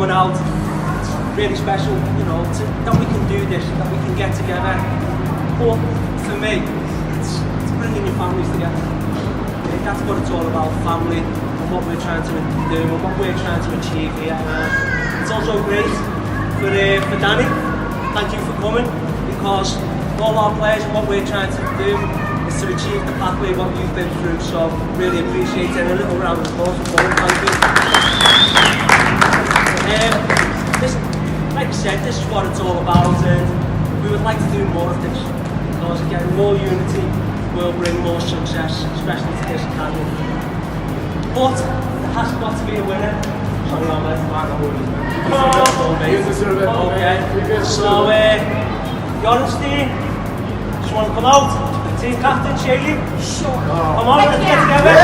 coming out. It's really special, you know, that we can do this, that we can get together. But for me, it's bringing your families together. That's what it's all about, family, and what we're trying to do, and what we're trying to achieve here. It's also great for Danny. Thank you for coming, because all our players and what we're trying to do is to achieve the pathway what you've been through. So really appreciate it. And a little round of applause for him. Thank you. Like I said, this is what it's all about, and we would like to do more of this, because again, more unity will bring more success, especially to this academy. But there has got to be a winner. Hang on, let's find out who it is. Okay, so Jonathan, just want to come out? The team captain, Shaylee? Sure. Come on, let's get together.